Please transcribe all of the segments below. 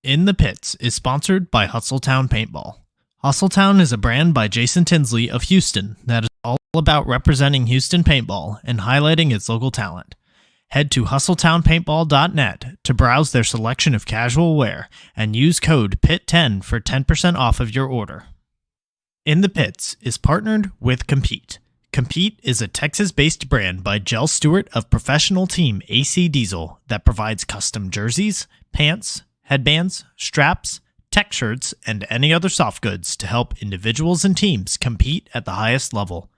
In the Pits is sponsored by Hustletown Paintball. Hustletown is a brand by Jason Tinsley of Houston that is all about representing Houston paintball and highlighting its local talent. Head to hustletownpaintball.net to browse their selection of casual wear and use code PIT10 for 10% off of your order. In the Pits is partnered with Compete. Compete is a Texas-based brand by Jell Stewart of professional team AC Diesel that provides custom jerseys, pants, headbands, straps, tech shirts, and any other soft goods to help individuals and teams compete at the highest level.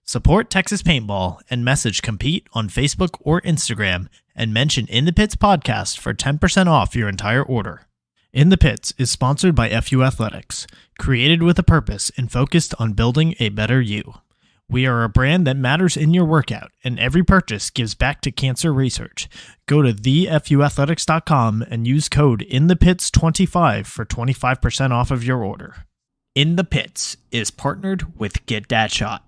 Support Texas Paintball and message Compete on Facebook or Instagram and mention In the Pits Podcast for 10% off your entire order. In the Pits is sponsored by FUAthletics, created with a purpose and focused on building a better you. We are a brand that matters in your workout, and every purchase gives back to cancer research. Go to thefuathletics.com and use code INTHEPITS25 for 25% off of your order. In the Pits is partnered with Get Dat Shot.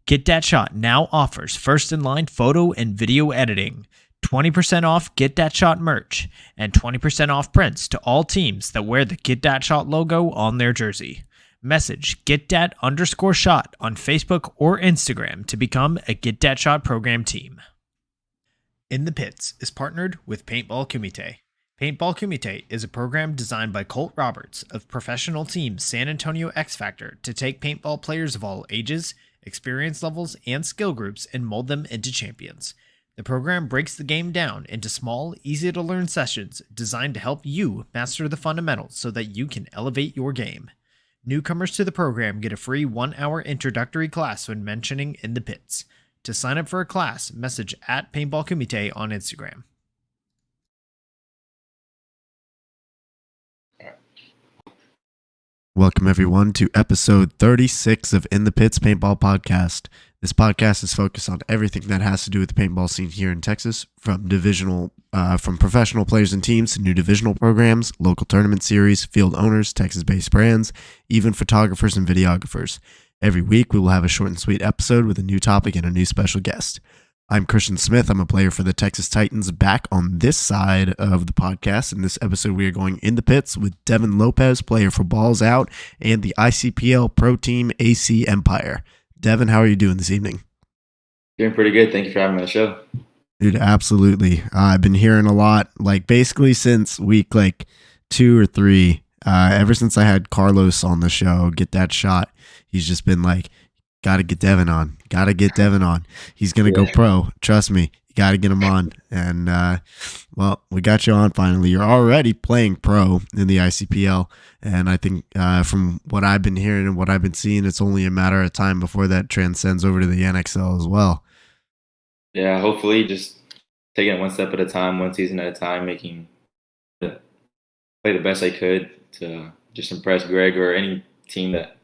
Get Dat Shot now offers first-in-line photo and video editing, 20% off Get Dat Shot merch, and 20% off prints to all teams that wear the Get Dat Shot logo on their jersey. Message GetDat_shot on Facebook or Instagram to become a Get Dat Shot program team. In the Pits is partnered with Paintball Kumite. Paintball Kumite is a program designed by Colt Roberts of professional team San Antonio X Factor to take paintball players of all ages, experience levels, and skill groups and mold them into champions. The program breaks the game down into small, easy-to-learn sessions designed to help you master the fundamentals so that you can elevate your game. Newcomers to the program get a free 1-hour introductory class when mentioning In the Pits. To sign up for a class, message at Paintball Kumite on Instagram. Welcome everyone to episode 36 of In the Pits Paintball Podcast. This podcast is focused on everything that has to do with the paintball scene here in Texas, from professional players and teams to new divisional programs, local tournament series, field owners, Texas-based brands, even photographers and videographers. Every week we will have a short and sweet episode with a new topic and a new special guest. I'm Christian Smith. I'm a player for the Texas Titans back on this side of the podcast. In this episode, we are going in the pits with Devin Lopez, player for Balls Out, and the ICPL Pro Team AC Empire. Devin, how are you doing this evening? Doing pretty good. Thank you for having me on the show. Dude, absolutely. I've been hearing a lot, basically since week 2 or 3, ever since I had Carlos on the show, Get Dat Shot. He's just been gotta get Devin on. Gotta get Devin on. He's going to go pro. Trust me. You got to get him on. And, we got you on finally. You're already playing pro in the ICPL. And I think from what I've been hearing and what I've been seeing, it's only a matter of time before that transcends over to the NXL as well. Yeah, hopefully just taking it one step at a time, one season at a time, play the best I could to just impress Greg or any team that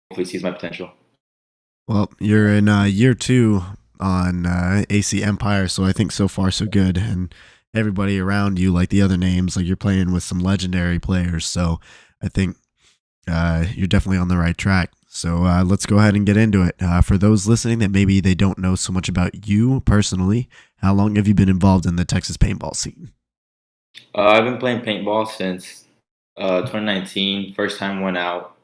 hopefully sees my potential. Well, you're in year 2 on AC Empire, so I think so far so good. And everybody around you, like the other names, you're playing with some legendary players. So I think you're definitely on the right track. So let's go ahead and get into it. For those listening that maybe they don't know so much about you personally, how long have you been involved in the Texas paintball scene? I've been playing paintball since 2019. First time went out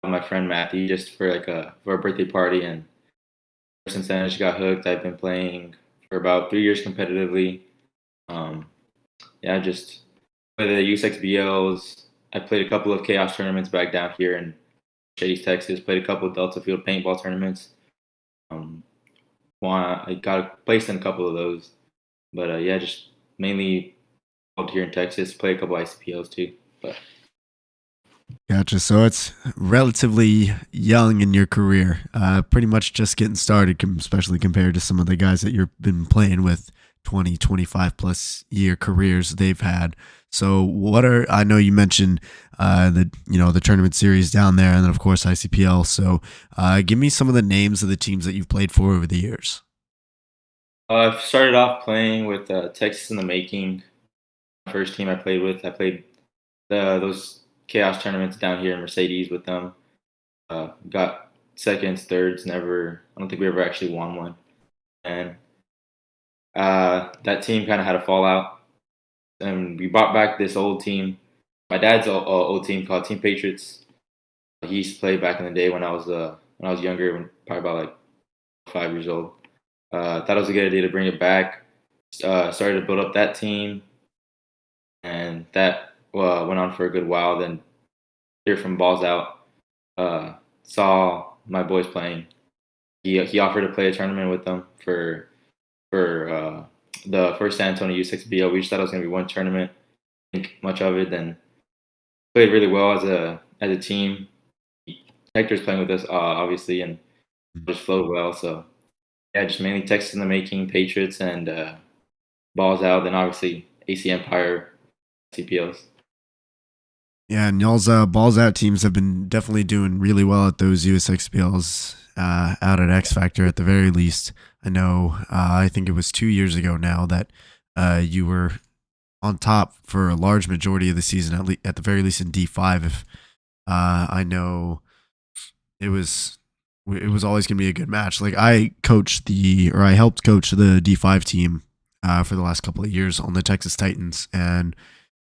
with my friend Matthew just for a birthday party, and since then I just got hooked. I've been playing for about 3 years competitively. Just played the USXBLs. I played a couple of Chaos tournaments back down here in Shady, Texas. Played a couple of Delta Field paintball tournaments. I got placed in a couple of those. But just mainly out here in Texas. Played a couple of ICPLs too. But Gotcha. So it's relatively young in your career, pretty much just getting started, especially compared to some of the guys that you've been playing with 20, 25 plus year careers they've had. So I know you mentioned the tournament series down there, and then of course ICPL. So give me some of the names of the teams that you've played for over the years. I've started off playing with Texas in the Making. First team I played those Chaos tournaments down here in Mercedes with them. Got seconds, thirds, I don't think we ever actually won one. And that team kind of had a fallout. And we brought back this old team my dad's old team called Team Patriots. He used to play back in the day when I was younger, probably about like 5 years old. Thought it was a good idea to bring it back. Started to build up that team, and that went on for a good while. Then here from Balls Out, saw my boys playing. He offered to play a tournament with them for the first San Antonio ICPL. We just thought it was going to be one tournament. Didn't think much of it. Then played really well as a team. Hector's playing with us, obviously, and just flowed well. So yeah, just mainly Texas in the making, Patriots, and Balls Out. Then obviously AC Empire, CPLs. Yeah, and y'all's balls out teams have been definitely doing really well at those USXPLs out at X Factor at the very least. I know, I think it was 2 years ago now that you were on top for a large majority of the season, at the very least in D5. If I know it was always going to be a good match. Like I helped coach the D5 team for the last couple of years on the Texas Titans, and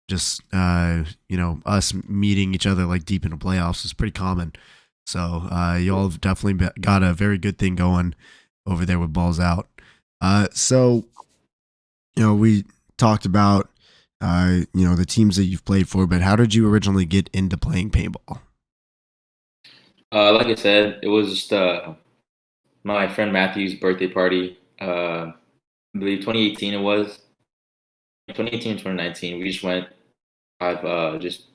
just us meeting each other like deep into playoffs is pretty common. So y'all have definitely got a very good thing going over there with Balls Out. So we talked about the teams that you've played for, but how did you originally get into playing paintball? Like I said, it was just my friend Matthew's birthday party. I believe 2018 it was. 2018 2019, we just went. I've just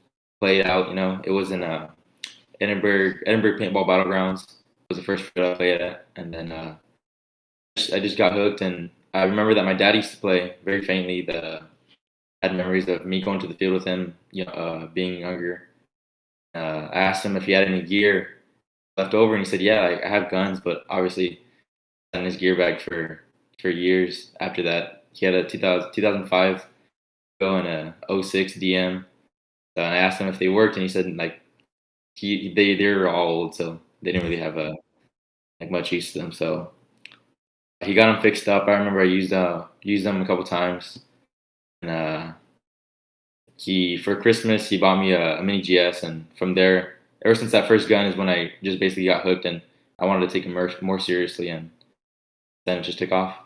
played out. It was in Edinburgh Paintball Battlegrounds. It was the first field I played at, and then I just got hooked. And I remember that my dad used to play very faintly. I had memories of me going to the field with him, being younger. I asked him if he had any gear left over, and he said, "Yeah, I have guns, but obviously, in his gear bag for years after that. He had a 2005 go and a '06 DM. And I asked him if they worked, and he said like they were all old, so they didn't really have much use to them. So he got them fixed up. I remember I used them a couple times, and he for Christmas he bought me a mini GS, and from there, ever since that first gun is when I just basically got hooked, and I wanted to take it more seriously, and then it just took off.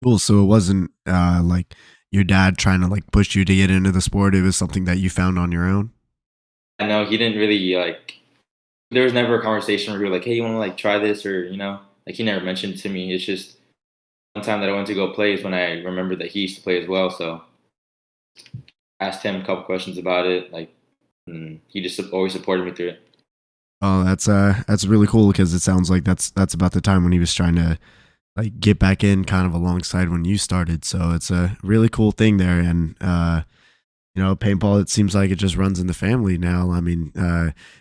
Cool. So it wasn't like your dad trying to like push you to get into the sport. It was something that you found on your own. I know he didn't really like. There was never a conversation where we were like, "Hey, you want to like try this?" Or like he never mentioned to me. It's just one time that I went to go play is when I remembered that he used to play as well. So I asked him a couple questions about it, and he just always supported me through it. Oh, that's really cool, because it sounds like that's about the time when he was trying to like get back in kind of alongside when you started. So it's a really cool thing there. And paintball, it seems like it just runs in the family now. I mean,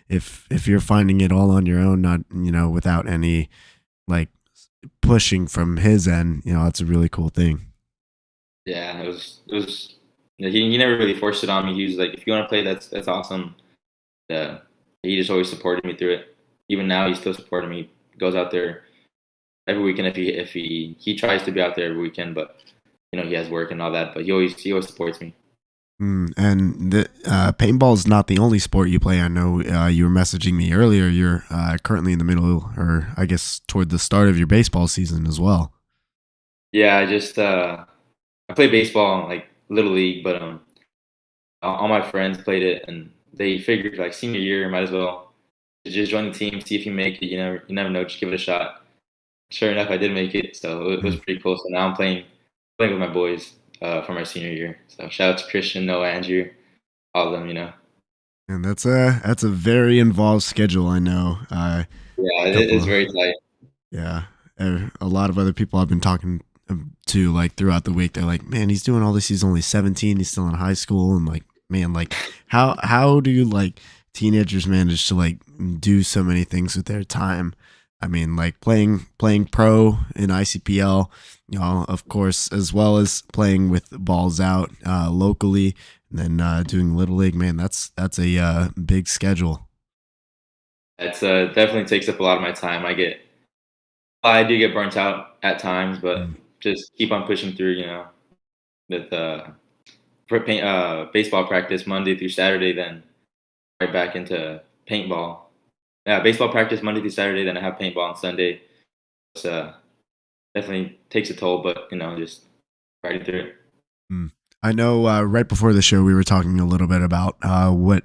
if you're finding it all on your own, not without any like pushing from his end, that's a really cool thing. Yeah, it was. He never really forced it on me. He was like, "If you want to play, that's awesome." Yeah, he just always supported me through it. Even now, he's still supporting me. Goes out there every weekend if he tries to be out there every weekend, but he has work and all that. But he always supports me. And the paintball is not the only sport you play. I know you were messaging me earlier. You're currently in the middle, or I guess toward the start of your baseball season as well. Yeah, I play baseball like little league, but all my friends played it, and they figured like senior year might as well just join the team, see if you make it. You never know, just give it a shot. Sure enough, I did make it, so it was pretty cool. So now I'm playing with my boys for my senior year. So shout out to Christian, Noah, Andrew, all of them. And that's a very involved schedule. I know. Yeah, it's very tight. Yeah, a lot of other people I've been talking to like throughout the week, they're like, "Man, he's doing all this. He's only 17. He's still in high school." And like, man, like how do you like teenagers manage to like do so many things with their time? I mean, like playing pro in ICPL, of course, as well as playing with Balls Out locally, and then doing Little League. Man, that's a big schedule. It's definitely takes up a lot of my time. I do get burnt out at times, but just keep on pushing through. With baseball practice Monday through Saturday, then right back into paintball. Yeah, baseball practice Monday through Saturday, then I have paintball on Sunday. It's definitely takes a toll, but just riding through it. I know right before the show we were talking a little bit about what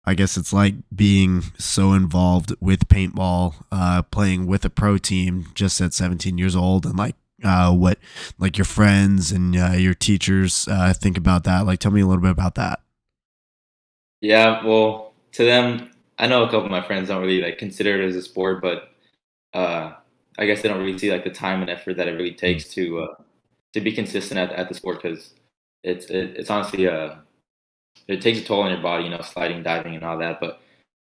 I guess it's like being so involved with paintball, playing with a pro team just at 17 years old, and like what like your friends and your teachers think about that. Like, tell me a little bit about that. Yeah, well, to them, I know a couple of my friends don't really like consider it as a sport, but uh, I guess they don't really see like the time and effort that it really Mm. takes to be consistent at the sport because it's honestly it takes a toll on your body, sliding, diving, and all that. But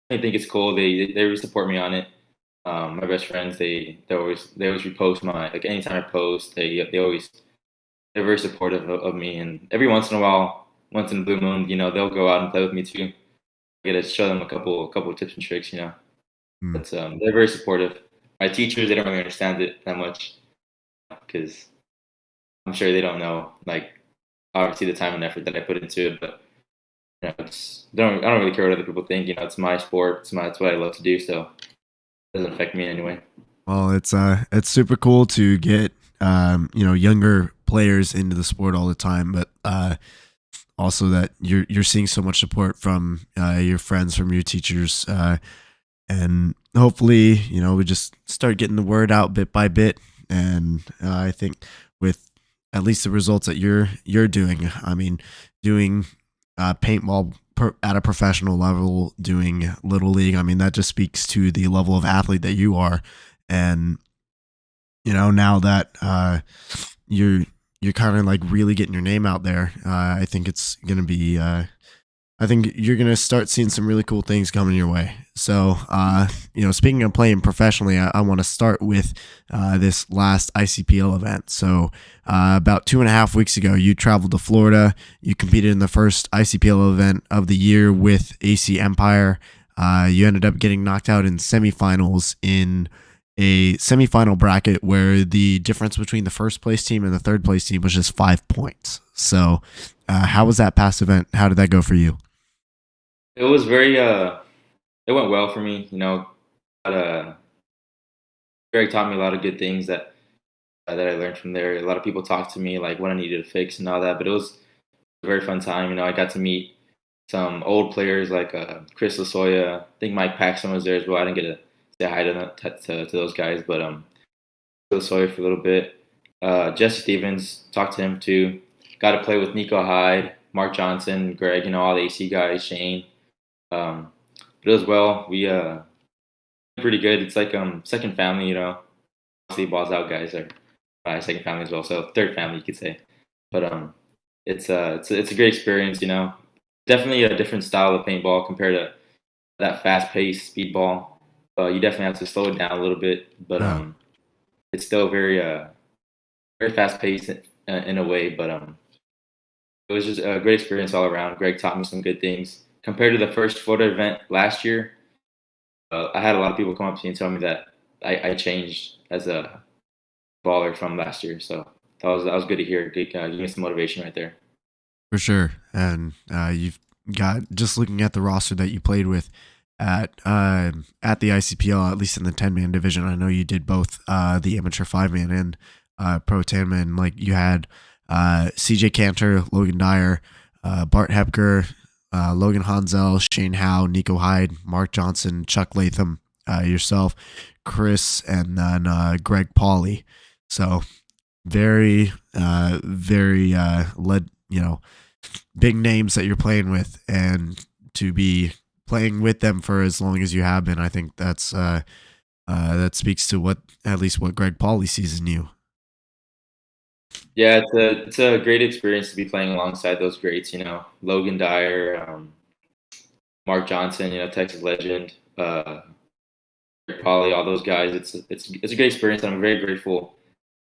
I think it's cool. They really support me on it. My best friends, they always repost my like anytime I post, they're very supportive of me. And every once in a while, once in a blue moon, they'll go out and play with me too. I get to show them a couple of tips and tricks. Mm. But they're very supportive. My teachers, they don't really understand it that much because I'm sure they don't know like obviously the time and effort that I put into it, but I don't really care what other people think. It's my sport. It's what I love to do. So it doesn't affect me in any way. Well, it's super cool to get younger players into the sport all the time, but also that you're seeing so much support from your friends, from your teachers, and hopefully we just start getting the word out bit by bit. And I think with at least the results that you're doing, I mean, doing paintball at a professional level, doing little league, I mean, that just speaks to the level of athlete that you are. And now that you're kind of like really getting your name out there, I think it's gonna be I think you're gonna start seeing some really cool things coming your way. So speaking of playing professionally, I want to start with this last ICPL event. So about 2.5 weeks ago, you traveled to Florida. You competed in the first ICPL event of the year with AC Empire. You ended up getting knocked out in semifinals in a semifinal bracket where the difference between the first place team and the third place team was just 5 points. So how was that past event? How did that go for you? It was very it went well for me. Greg taught me a lot of good things that I learned from there. A lot of people talked to me like what I needed to fix and all that, but it was a very fun time. I got to meet some old players like Chris Lasoya. I think Mike Paxton was there as well. I didn't get to say hi to those guys, but Lasoya for a little bit. Jesse Stevens, talked to him too. Got to play with Nico Hyde, Mark Johnson, Greg, all the AC guys, Shane. But as well, we pretty good. It's like second family. Obviously balls out guys are second family as well, so third family you could say. But it's a great experience. Definitely a different style of paintball compared to that fast-paced speedball. You definitely have to slow it down a little bit, but it's still very fast-paced in a way. But it was just a great experience all around. Greg taught me some good things compared to the first photo event last year. I had a lot of people come up to me and tell me that I changed as a baller from last year. So that was good to hear. Give me some motivation right there. For sure. And you've got, just looking at the roster that you played with at the ICPL, at least in the 10-man division. I know you did both the amateur 5-man and pro 10-man. Like you had CJ Cantor, Logan Dyer, Bart Hepker, Logan Hansel, Shane Howe, Nico Hyde, Mark Johnson, Chuck Latham, yourself, Chris, and then Greg Pauly. So very, very big names that you're playing with, and to be playing with them for as long as you have been, I think that's that speaks to at least what Greg Pauly sees in you. Yeah, it's a great experience to be playing alongside those greats. Logan Dyer, Mark Johnson, Texas legend, Greg Pauly, all those guys. It's a great experience, and I'm very grateful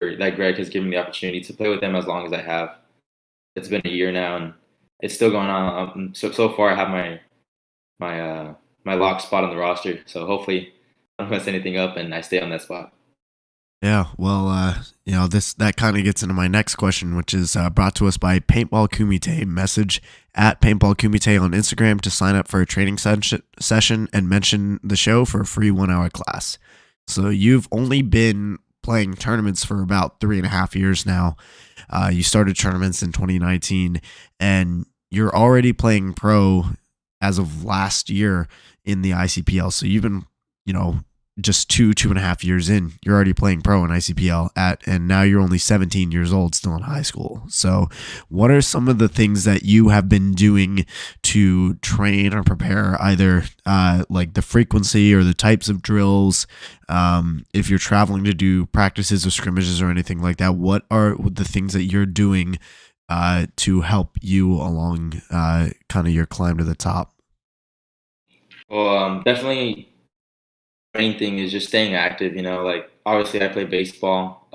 that Greg has given me the opportunity to play with them as long as I have. It's been a year now, and it's still going on. So far, I have my lock spot on the roster. So hopefully, I don't mess anything up, and I stay on that spot. Yeah, well, that kind of gets into my next question, which is brought to us by Paintball Kumite. Message at Paintball Kumite on Instagram to sign up for a training session and mention the show for a free 1 hour class. So you've only been playing tournaments for about 3.5 years now. You started tournaments in 2019, and you're already playing pro as of last year in the ICPL. So you've been, you know, just 2.5 years in, you're already playing pro in ICPL and now you're only 17 years old, still in high school. So what are some of the things that you have been doing to train or prepare, either like the frequency or the types of drills? If you're traveling to do practices or scrimmages or anything like that, what are the things that you're doing to help you along kind of your climb to the top? Well, definitely main thing is just staying active. Like obviously I play baseball.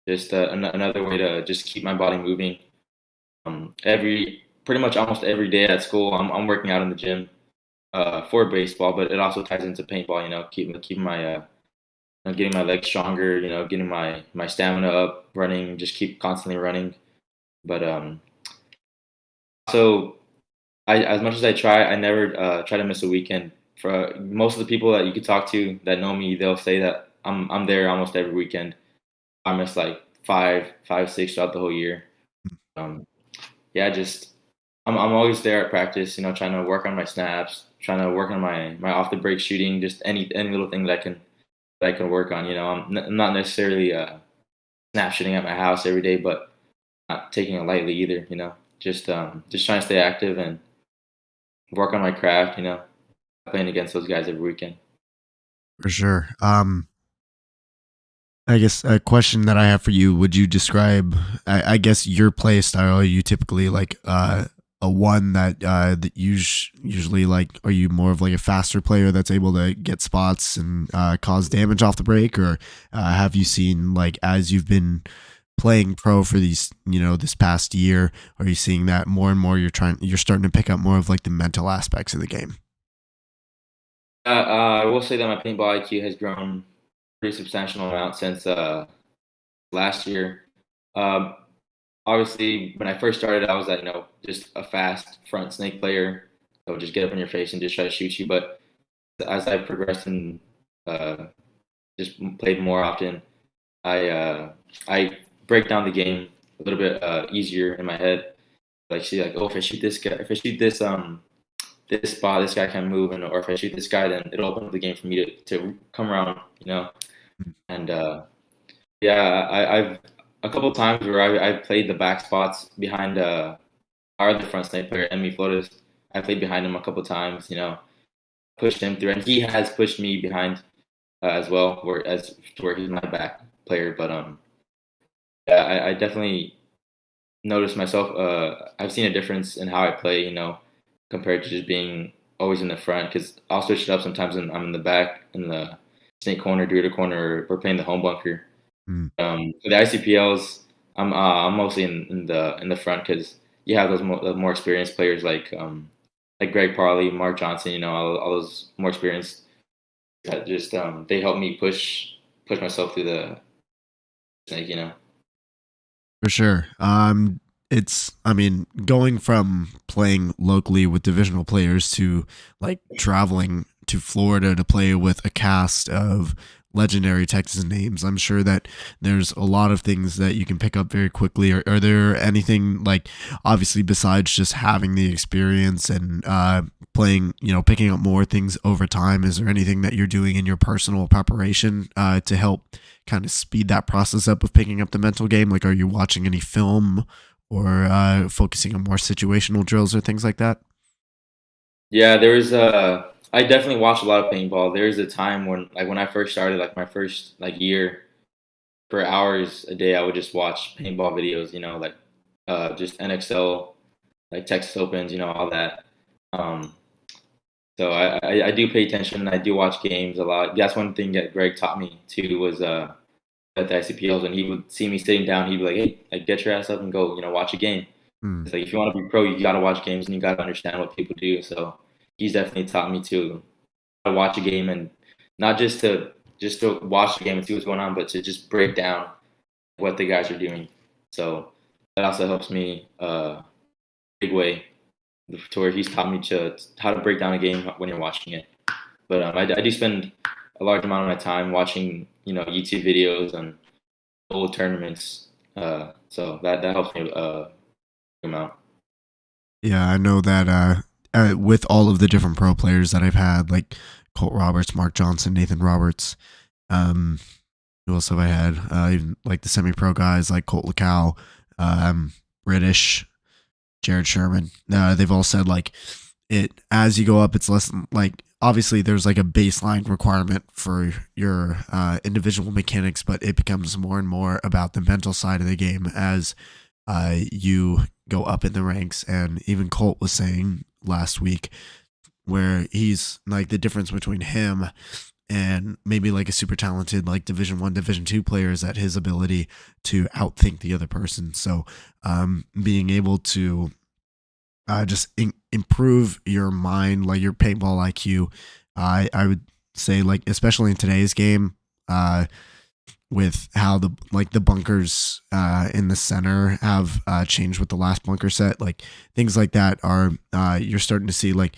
Just another way to just keep my body moving. Every pretty much almost every day at school, I'm working out in the gym for baseball, but it also ties into paintball. Keeping my getting my legs stronger. Getting my stamina up, running, just keep constantly running. But so I as much as I try, I never try to miss a weekend. For most of the people that you could talk to that know me, they'll say that I'm there almost every weekend. I miss like five, six throughout the whole year. Um, yeah, just I'm always there at practice. Trying to work on my snaps, trying to work on my off the break shooting, just any little thing that I can work on. I'm not necessarily snap shooting at my house every day, but not taking it lightly either. Just trying to stay active and work on my craft. Playing against those guys every weekend. For sure. I guess a question that I have for you, would you describe, I guess, your play style? Are you typically like a one that usually, like, are you more of like a faster player that's able to get spots and cause damage off the break? Or have you seen, like, as you've been playing pro for this past year, are you seeing that more and more you're starting to pick up more of like the mental aspects of the game? I will say that my paintball IQ has grown pretty substantial amount since last year. Um, Obviously, when I first started, I was that just a fast front snake player. I would just get up in your face and just try to shoot you. But as I progressed and uh, just played more often, I break down the game a little bit easier in my head. Like see, like, oh, if I shoot this guy, if I shoot this spot, this guy can move, or if I shoot this guy, then it'll open up the game for me to come around. And yeah, I've a couple times where I've played the back spots behind our other front snake player, Emmy Flores. I played behind him a couple times, pushed him through, and he has pushed me behind as well, where he's my back player. But yeah, I definitely noticed myself. I've seen a difference in how I play, compared to just being always in the front. Because I'll switch it up sometimes, and I'm in the back, in the snake corner, deer corner, or we're playing the home bunker. Mm, For the ICPLs, I'm mostly in the front because you have those more experienced players like Greg Parley, Mark Johnson. All those more experienced that just they help me push myself through the snake. for sure. I mean, going from playing locally with divisional players to like traveling to Florida to play with a cast of legendary Texas names, I'm sure that there's a lot of things that you can pick up very quickly. Are there anything, like, obviously besides just having the experience and playing, picking up more things over time, is there anything that you're doing in your personal preparation to help kind of speed that process up of picking up the mental game? Like, are you watching any film or focusing on more situational drills or things like that? Yeah, I definitely watch a lot of paintball. There was a time when I first started, like my first year, for hours a day, I would just watch paintball videos. Like just NXL, like Texas Opens, all that. Um, So I do pay attention. I do watch games a lot. That's one thing that Greg taught me too was at the ICPLs when he would see me sitting down, he'd be like, "Hey, like, get your ass up and go, watch a game." Hmm. It's like if you want to be pro, you gotta watch games and you gotta understand what people do. So he's definitely taught me to watch a game and not just to just to watch the game and see what's going on, but to just break down what the guys are doing. So that also helps me big way to where he's taught me how to break down a game when you're watching it. But I do spend a large amount of my time watching, YouTube videos and old tournaments. So that helps me amount. Yeah, I know that with all of the different pro players that I've had, like Colt Roberts, Mark Johnson, Nathan Roberts, who else have I had? Even like the semi-pro guys like Colt Lacow, British, Jared Sherman. They've all said like as you go up, it's less like obviously there's like a baseline requirement for your individual mechanics, but it becomes more and more about the mental side of the game as you go up in the ranks. And even Colt was saying last week where he's like the difference between him and maybe like a super talented like Division 1, Division 2 player is that his ability to outthink the other person. So being able to just improve your mind, like your paintball IQ, I would say like especially in today's game, with how the bunkers in the center have changed with the last bunker set, like things like that are you're starting to see like,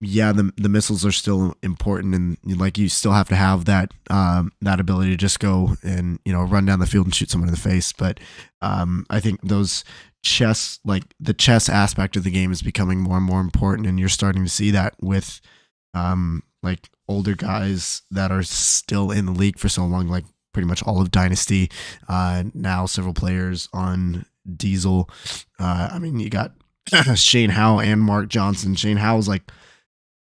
yeah, the missiles are still important, and like you still have to have that that ability to just go and run down the field and shoot someone in the face. But I think those the chess aspect of the game is becoming more and more important, and you're starting to see that with like older guys that are still in the league for so long, like pretty much all of Dynasty, now several players on Diesel. I mean, you got Shane Howe and Mark Johnson. Shane Howe's like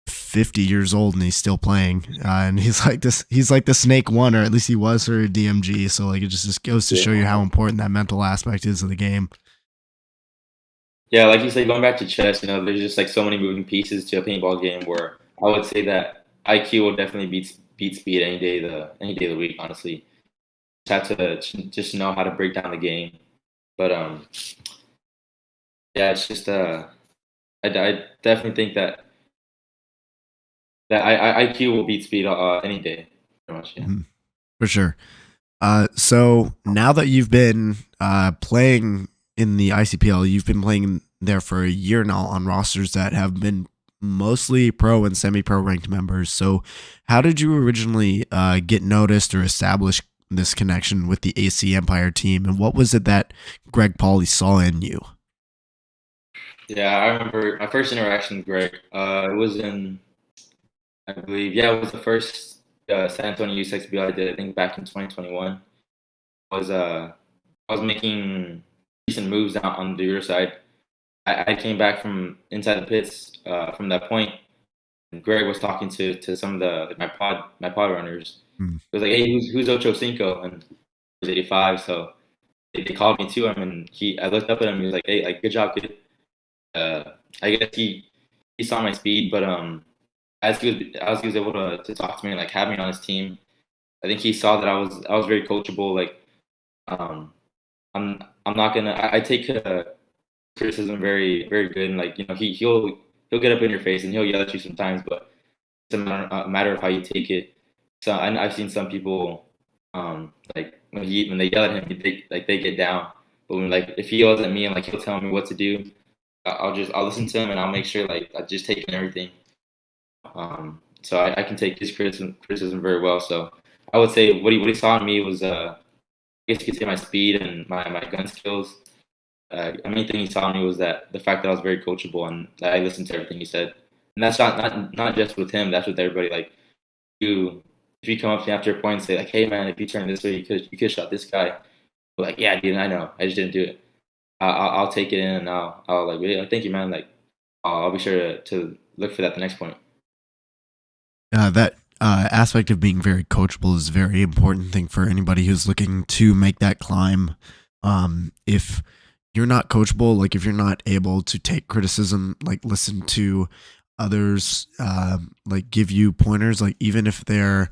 50 years old and he's still playing, and he's like the Snake One, or at least he was for DMG. So like it just goes to show you how important that mental aspect is of the game. Yeah, like you said, going back to chess, there's just like so many moving pieces to a paintball game where I would say that IQ will definitely beat speed any day of the week. Honestly, just have to just know how to break down the game. But yeah, it's just I definitely think that IQ will beat speed any day, pretty much. Yeah. Mm-hmm. For sure. So now that you've been playing in the ICPL, you've been playing there for a year now on rosters that have been mostly pro and semi-pro ranked members. So how did you originally get noticed or establish this connection with the AC Empire team, and what was it that Greg Pauly saw in you? Yeah, I remember my first interaction with Greg. It was in, I believe, it was the first San Antonio USXBL I did, I think back in 2021. I was making decent moves out on the Euro side. I came back from inside the pits from that point, and Greg was talking to some of my pod runners. It was like, hey, who's Ocho Cinco? And he was 85, so they called me to him, and I looked up at him. He was like, hey, like, good job, kid. I guess he saw my speed, but as he was able to talk to me and like have me on his team, I think he saw that I was very coachable. Like, I'm not gonna. I take criticism very very good, and like he'll get up in your face and he'll yell at you sometimes, but it's a matter of how you take it. So I've seen some people like when they yell at him, they get down, but if he yells at me and like he'll tell me what to do, I'll listen to him and I'll make sure like I just take in everything. So I can take his criticism very well. So I would say what he saw in me was I guess you could say my speed and my gun skills. The main thing he saw in me was that the fact that I was very coachable and that I listened to everything he said. And that's not just with him. That's with everybody. Like if you come up to me after a point and say like, hey man, if you turn this way, you could shot this guy. But like, yeah, dude, I know. I just didn't do it. I'll take it in and I'll like, yeah, thank you, man. Like, I'll be sure to look for that the next point. That aspect of being very coachable is a very important thing for anybody who's looking to make that climb. If you're not coachable, like if you're not able to take criticism, like listen to others, like give you pointers, like even if they're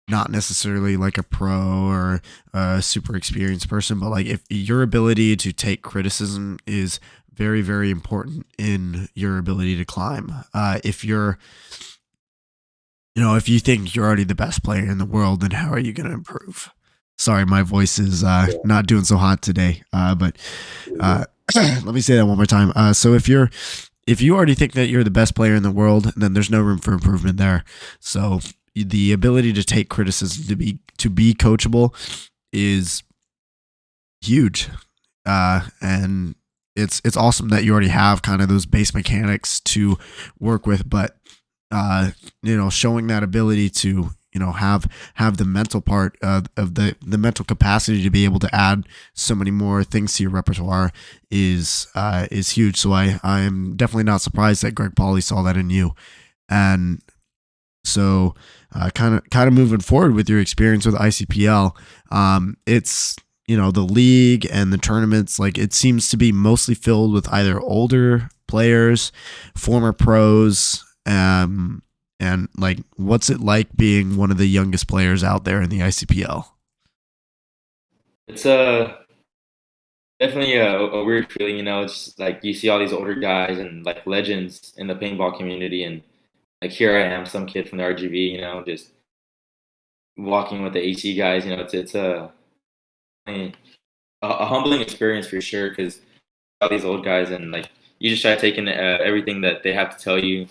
not necessarily like a pro or a super experienced person, but like if your ability to take criticism is very, very important in your ability to climb. If you're if you think you're already the best player in the world, then how are you going to improve? Sorry, my voice is not doing so hot today. But let me say that one more time. So if you already think that you're the best player in the world, then there's no room for improvement there. So the ability to take criticism, to be coachable, is huge. And it's awesome that you already have kind of those base mechanics to work with, but showing that ability to have the mental part of the mental capacity to be able to add so many more things to your repertoire is huge. So I am definitely not surprised that Greg Pauly saw that in you. And so kind of moving forward with your experience with ICPL, it's the league and the tournaments, like it seems to be mostly filled with either older players, former pros, and like, what's it like being one of the youngest players out there in the ICPL? It's definitely a weird feeling. It's like you see all these older guys and like legends in the paintball community, and like here I am, some kid from the RGV, just walking with the AC guys. It's a humbling experience for sure, because all these old guys, and like you just try to take in everything that they have to tell you.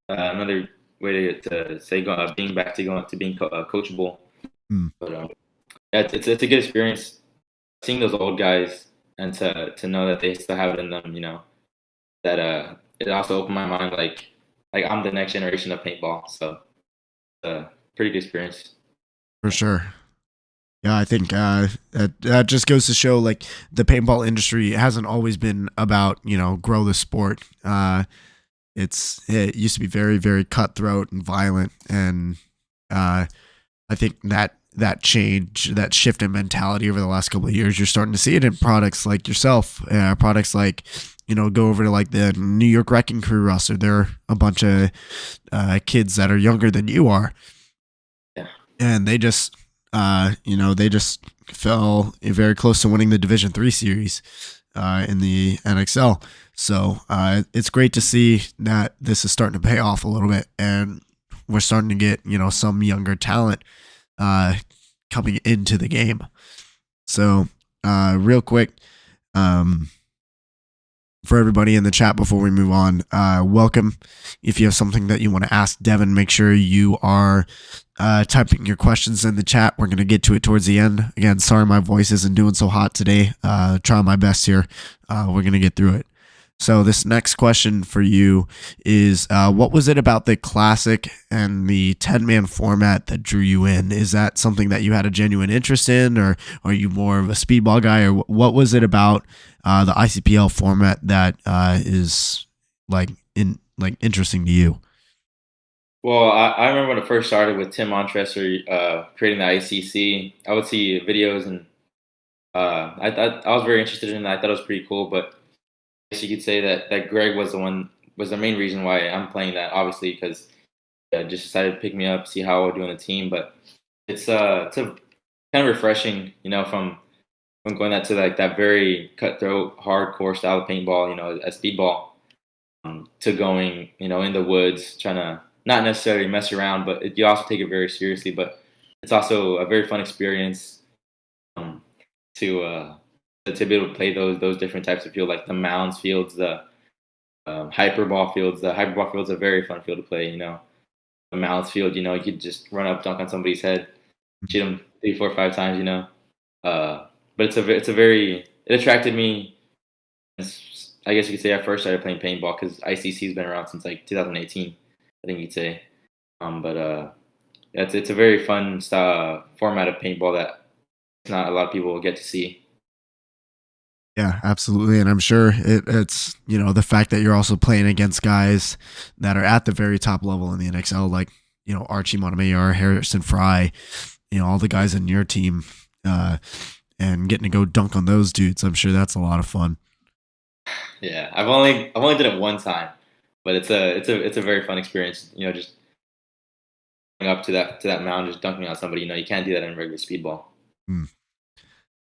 Another way to say being back to going to being coachable. But yeah, it's a good experience seeing those old guys, and to know that they still have it in them. That it also opened my mind, like I'm the next generation of paintball. So pretty good experience. For sure. Yeah, I think that just goes to show, like, the paintball industry hasn't always been about grow the sport. It used to be very, very cutthroat and violent, and I think that change, that shift in mentality over the last couple of years, you're starting to see it in products like yourself, products like go over to like the New York Wrecking Crew roster. They're a bunch of kids that are younger than you are, yeah, and they just fell very close to winning the Division 3 series in the NXL. So it's great to see that this is starting to pay off a little bit, and we're starting to get some younger talent coming into the game. So real quick, for everybody in the chat before we move on, welcome. If you have something that you want to ask Devin, make sure you are typing your questions in the chat. We're going to get to it towards the end. Again, sorry my voice isn't doing so hot today. Trying my best here. We're going to get through it. So this next question for you is, what was it about the Classic and the 10-man format that drew you in? Is that something that you had a genuine interest in, or are you more of a speedball guy, or what was it about the ICPL format that is interesting to you? Well, I remember when it first started with Tim Montresor creating the ICC. I would see videos, and I was very interested in that. I thought it was pretty cool, but I guess you could say that Greg was the main reason why I'm playing that. Obviously, because just decided to pick me up, see how I would do on the team. But it's a kind of refreshing, from going to like that very cutthroat, hardcore style of paintball, a speedball, to going, in the woods, trying to not necessarily mess around, but you also take it very seriously. But it's also a very fun experience to be able to play those different types of field, like the mounds fields, the hyperball fields. The hyperball field's a very fun field to play. The mounds field, you could just run up, dunk on somebody's head, shoot them 3, 4, 5 times. But it attracted me. I guess you could say I first started playing paintball because ICC's been around since like 2018. I think you'd say, it's a very fun style, format of paintball that not a lot of people will get to see. Yeah, absolutely. And I'm sure it's, the fact that you're also playing against guys that are at the very top level in the NXL, like, Archie Montemayor, Harrison Fry, all the guys in your team, and getting to go dunk on those dudes. I'm sure that's a lot of fun. Yeah, I've only did it one time, but it's a very fun experience. Just going up to that mound, just dunking on somebody. You can't do that in regular speedball.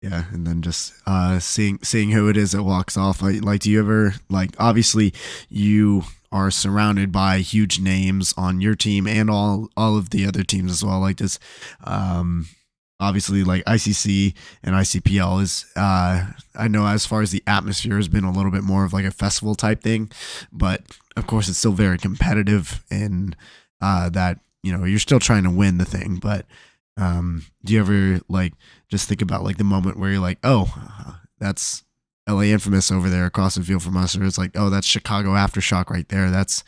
Yeah, and then just seeing who it is that walks off. Do you ever, like, obviously you are surrounded by huge names on your team and all of the other teams as well. Like this, obviously, like ICC and ICPL is, I know as far as the atmosphere has been a little bit more of like a festival type thing, but of course it's still very competitive in that, you know, you're still trying to win the thing. But do you ever like just think about like the moment where you're like, oh, that's LA Infamous over there across the field from us, or it's like, oh, that's Chicago Aftershock right there. That's,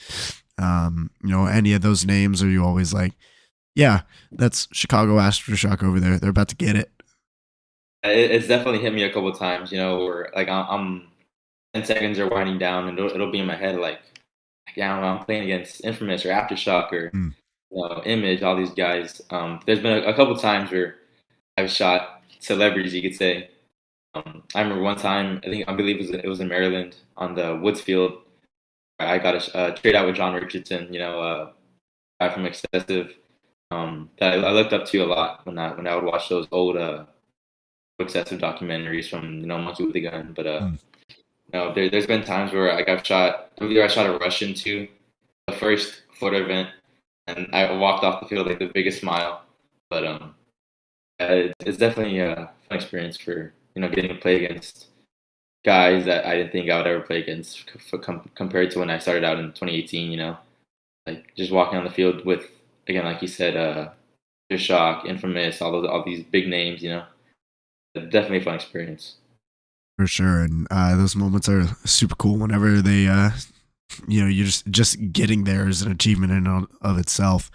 you know, any of those names? Or you always like, yeah, that's Chicago Aftershock over there. They're about to get it. It's definitely hit me a couple of times, you know, where like I'm 10 seconds are winding down, and it'll be in my head like, yeah, I'm playing against Infamous or Aftershock or you know, Image, all these guys. There's been a couple of times where I've shot celebrities, you could say. I remember one time, I believe it was in Maryland on the Woods Field. I got a trade out with John Richardson, you know, guy from Excessive, that I looked up to a lot when I would watch those old Excessive documentaries from, you know, Monkey with a Gun. But you know, there's been times where I got shot. I believe I shot a Russian too, the first photo event, and I walked off the field like the biggest smile. But it's definitely a fun experience for, you know, getting to play against guys that I didn't think I would ever play against compared to when I started out in 2018, you know, like just walking on the field with, again, like you said, Shock, Infamous, all these big names, you know, definitely a fun experience. For sure. And those moments are super cool whenever they, you know, you're just getting there is an achievement in and of itself,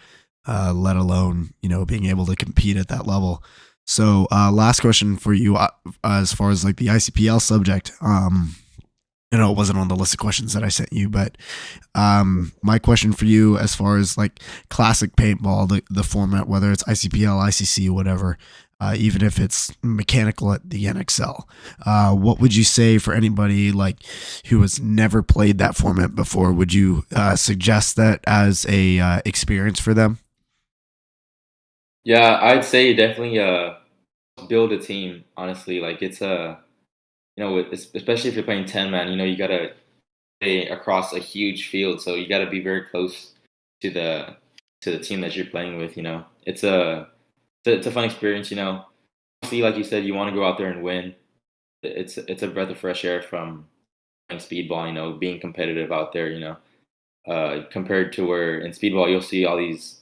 let alone, you know, being able to compete at that level. So last question for you, as far as like the ICPL subject, you know, it wasn't on the list of questions that I sent you, but my question for you, as far as like classic paintball, the format, whether it's ICPL, ICC, whatever, even if it's mechanical at the NXL, what would you say for anybody like who has never played that format before? Would you suggest that as a experience for them? Yeah, I'd say definitely build a team. Honestly, like it's you know, especially if you're playing 10-man, you know, you gotta play across a huge field, so you gotta be very close to the team that you're playing with. You know, it's a fun experience. You know, see, like you said, you want to go out there and win. It's a breath of fresh air from playing speedball. You know, being competitive out there. You know, compared to where in speedball you'll see all these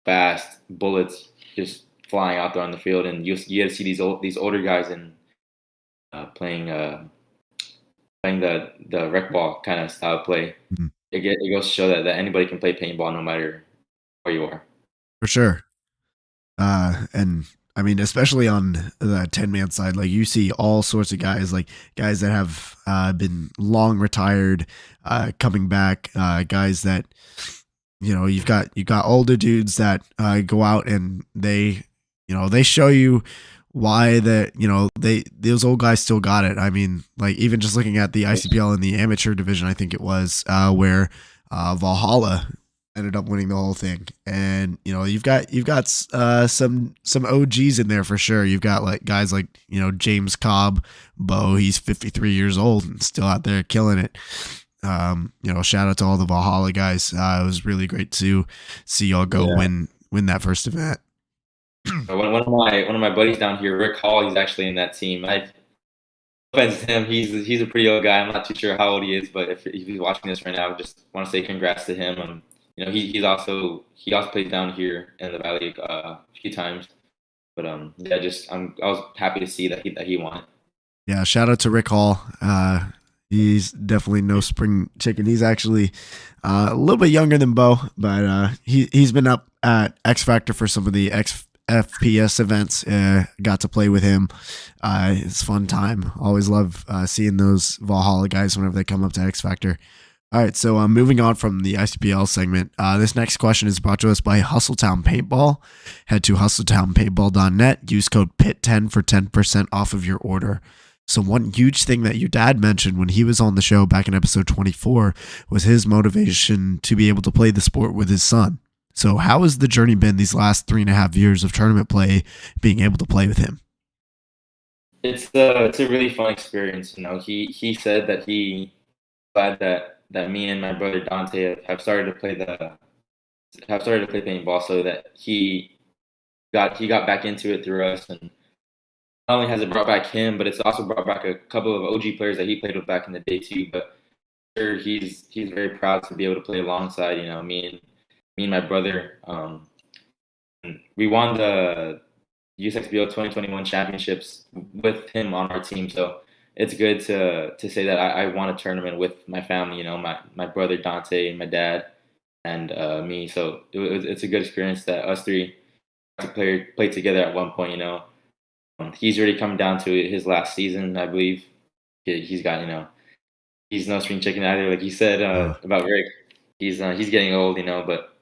fast bullets just flying out there on the field, and you get to see these older guys and playing the rec ball kind of style play. Mm-hmm. It goes to show that anybody can play paintball no matter where you are. For sure. And I mean, especially on the 10-man side, like you see all sorts of guys, like guys that have been long retired, coming back, guys that, you know, you've got older dudes that go out and they, you know, they show you why that, you know, those old guys still got it. I mean, like even just looking at the ICPL in the amateur division, I think it was where Valhalla ended up winning the whole thing. And you know, you've got some OGs in there for sure. You've got like guys like, you know, James Cobb, Bo. He's 53 years old and still out there killing it. You know, shout out to all the Valhalla guys. It was really great to see y'all go win that first event. One of my buddies down here, Rick Hall, he's actually in that team. I offense to him. He's a pretty old guy. I'm not too sure how old he is, but if he's watching this right now, I just want to say congrats to him. You know, he also plays down here in the Valley a few times. But yeah, I was happy to see that he won. Yeah, shout out to Rick Hall. He's definitely no spring chicken. He's actually a little bit younger than Bo, but he's been up at X Factor for some of the FPS events. Got to play with him. It's a fun time. Always love seeing those Valhalla guys whenever they come up to X Factor. All right, so moving on from the ICPL segment, this next question is brought to us by Hustletown Paintball. Head to hustletownpaintball.net. Use code PIT10 for 10% off of your order. So one huge thing that your dad mentioned when he was on the show back in episode 24 was his motivation to be able to play the sport with his son. So how has the journey been these last 3.5 years of tournament play, being able to play with him? It's a really fun experience. You know, he said that he glad that that me and my brother Dante have started to play paintball, so that he got back into it through us, and not only has it brought back him, but it's also brought back a couple of OG players that he played with back in the day too. But sure, he's very proud to be able to play alongside me and my brother. We won the ICPL 2021 championships with him on our team, so it's good to say that I won a tournament with my family. My brother Dante, my dad, and me. So it's a good experience that us three got to play together at one point. He's already coming down to his last season, I believe. He's got he's no spring chicken either, like you said about Rick. He's getting old, but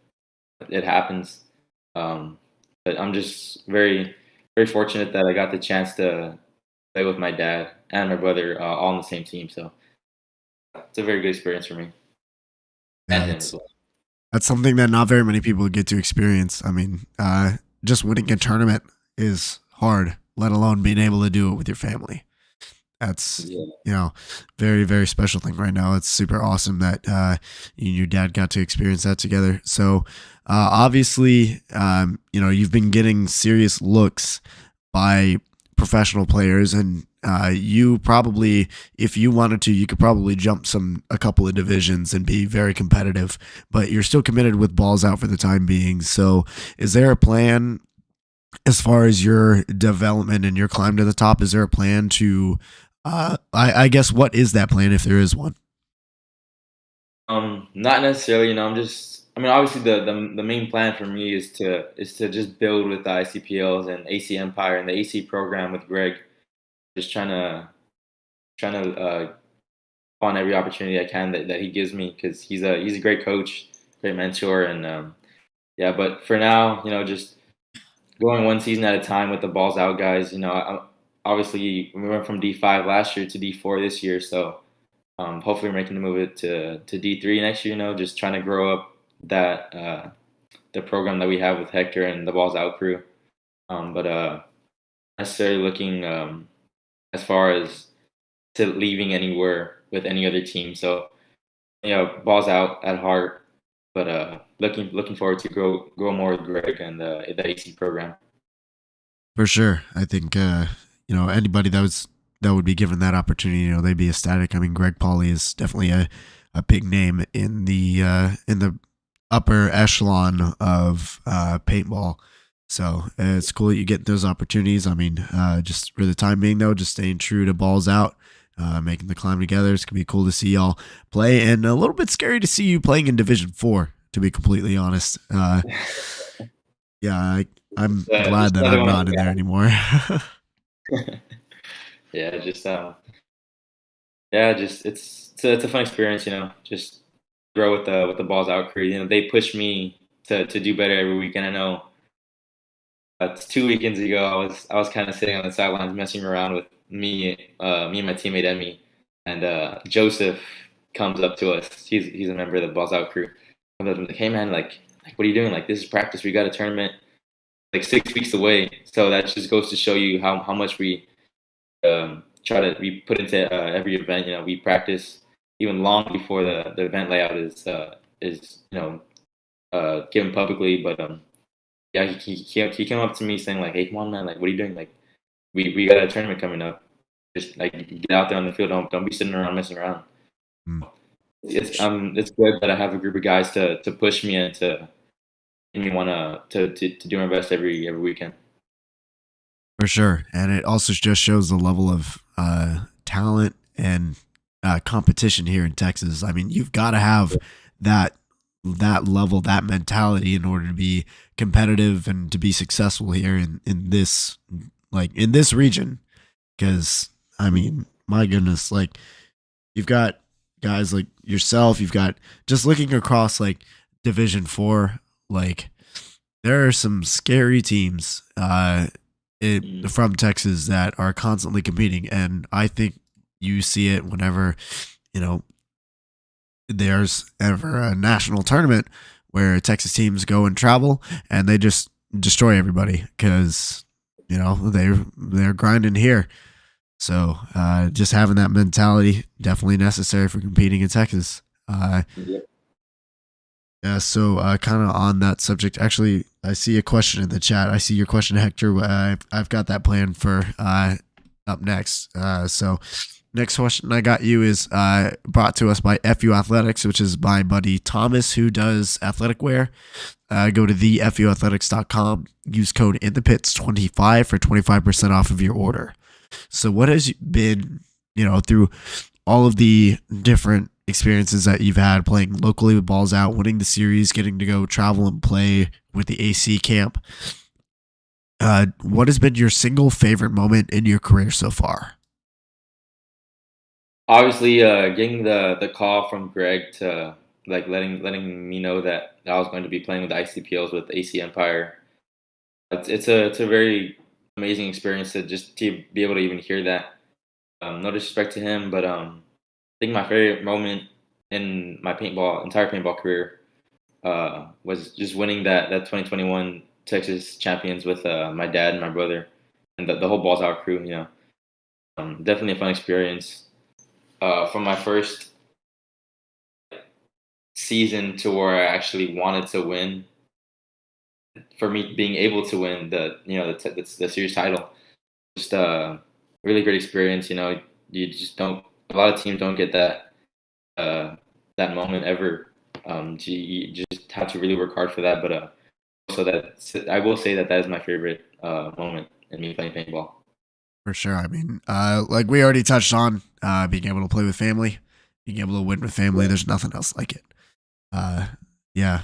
it happens. But I'm just very, very fortunate that I got the chance to play with my dad and my brother all on the same team. So it's a very good experience for me. Yeah, And him as well. that's something that not very many people get to experience. I mean, just winning a tournament is hard, let alone being able to do it with your family. That's very, very special thing right now. It's super awesome that you and your dad got to experience that together. So obviously, you've been getting serious looks by professional players, and you probably, if you wanted to, you could probably jump a couple of divisions and be very competitive, but you're still committed with balls out for the time being. So is there a plan as far as your development and your climb to the top? Is there a plan to I guess, what is that plan if there is one? Not necessarily. Obviously the main plan for me is to just build with the ICPLs and AC Empire and the AC program with Greg. Just trying to on every opportunity I can that he gives me, because he's a great coach, great mentor, and But for now, just going one season at a time with the balls out guys. Obviously we went from D5 last year to D4 this year, so hopefully we're making the move to D3 next year. Just trying to grow up that the program that we have with Hector and the balls out crew. But necessarily looking as far as to leaving anywhere with any other team. So balls out at heart, but looking forward to grow more with Greg and the AC program. For sure. I think anybody that would be given that opportunity, they'd be ecstatic. I mean, Greg Pauly is definitely a big name in the upper echelon of paintball. So it's cool that you get those opportunities. I mean, just for the time being though, just staying true to balls out, making the climb together. It's gonna be cool to see y'all play, and a little bit scary to see you playing in Division 4, to be completely honest. Yeah, I'm glad that I'm not in there anymore. It's a fun experience, just grow with the balls out crew. They push me to do better every weekend. I know 2 weekends ago I was kind of sitting on the sidelines messing around with me and my teammate Emmy, and Joseph comes up to us. He's a member of the balls out crew. Comes up and like, hey man, like what are you doing? Like, this is practice. We got a tournament like 6 weeks away. So that just goes to show you how much we we put into every event. We practice even long before the event layout is given publicly. But he came up to me saying like, hey, come on man, like what are you doing? Like we got a tournament coming up. Just like get out there on the field. Don't be sitting around messing around. It's good that I have a group of guys to push me and to make me want to do my best every weekend. For sure. And it also just shows the level of talent and competition here in Texas. I mean, you've got to have that level, that mentality in order to be competitive and to be successful here in this region. Because, I mean, my goodness, like you've got guys like yourself, you've got, just looking across like Division 4, like there are some scary teams from Texas that are constantly competing, and I think you see it whenever there's ever a national tournament where Texas teams go and travel and they just destroy everybody because they're grinding here. So just having that mentality, definitely necessary for competing in Texas. Yep. Yeah, so kind of on that subject, actually, I see a question in the chat. I see your question, Hector. I've got that planned for up next. So next question I got you is brought to us by FUAthletics, which is my buddy Thomas, who does athletic wear. Go to thefuathletics.com, use code inthepits25 for 25% off of your order. So what has been, through all of the different experiences that you've had playing locally with Balls Out, winning the series, getting to go travel and play with the AC camp, what has been your single favorite moment in your career so far? Obviously, getting the call from Greg to like letting me know that I was going to be playing with the ICPLs with AC Empire. It's a very amazing experience to be able to even hear that. No disrespect to him, but I think my favorite moment in my entire paintball career was just winning that 2021 Texas champions with my dad and my brother and the whole Balls Out crew. Definitely a fun experience. From my first season to where I actually wanted to win, for me being able to win the series title, just a really great experience. You just don't. A lot of teams don't get that moment ever. You just have to really work hard for that. But so that I will say that is my favorite moment in me playing paintball. For sure. I mean, like we already touched on, being able to play with family, being able to win with family. There's nothing else like it. Yeah.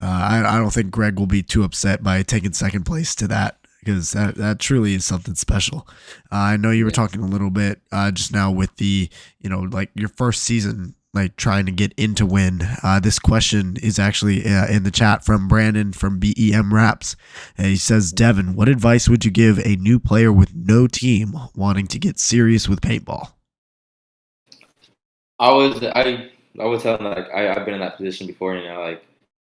I don't think Greg will be too upset by taking second place to that, because that truly is something special. I know you were talking a little bit just now with the, like your first season, like trying to get into win. This question is actually in the chat from Brandon from BEM Raps. He says, Devin, what advice would you give a new player with no team wanting to get serious with paintball? I would tell them like I've been in that position before. Like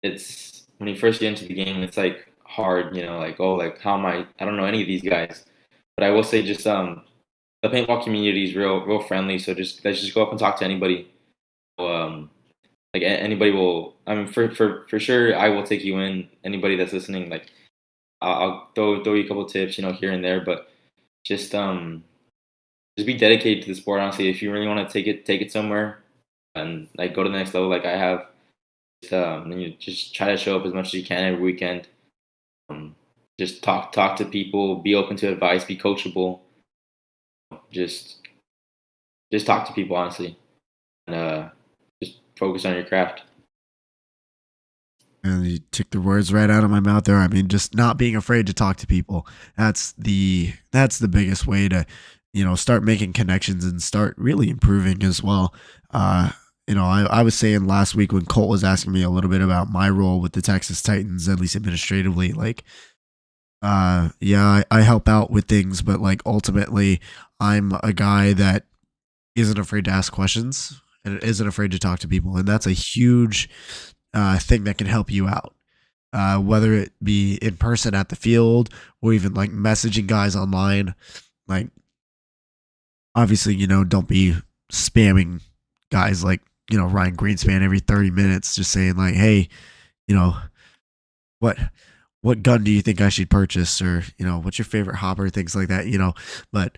it's when you first get into the game, it's like hard. Like like how am I don't know any of these guys, but I will say just the paintball community is real friendly. So let's just go up and talk to anybody. Like anybody will. I mean, for sure, I will take you in. Anybody that's listening, like I'll throw you a couple tips, here and there, but just just be dedicated to the sport. Honestly, if you really want to take it somewhere and like go to the next level, like I have, and you just try to show up as much as you can every weekend. Just talk to people, be open to advice, be coachable. Just talk to people honestly, and just focus on your craft. And you took the words right out of my mouth there. I mean, just not being afraid to talk to people. That's the biggest way to, start making connections and start really improving as well. I was saying last week when Colt was asking me a little bit about my role with the Texas Titans, at least administratively, like, I help out with things, but like ultimately I'm a guy that isn't afraid to ask questions and isn't afraid to talk to people. And that's a huge thing that can help you out. Whether it be in person at the field or even like messaging guys online. Like, obviously, don't be spamming guys like, Ryan Greenspan every 30 minutes, just saying like, hey, what gun do you think I should purchase? Or, what's your favorite hopper? Things like that, but,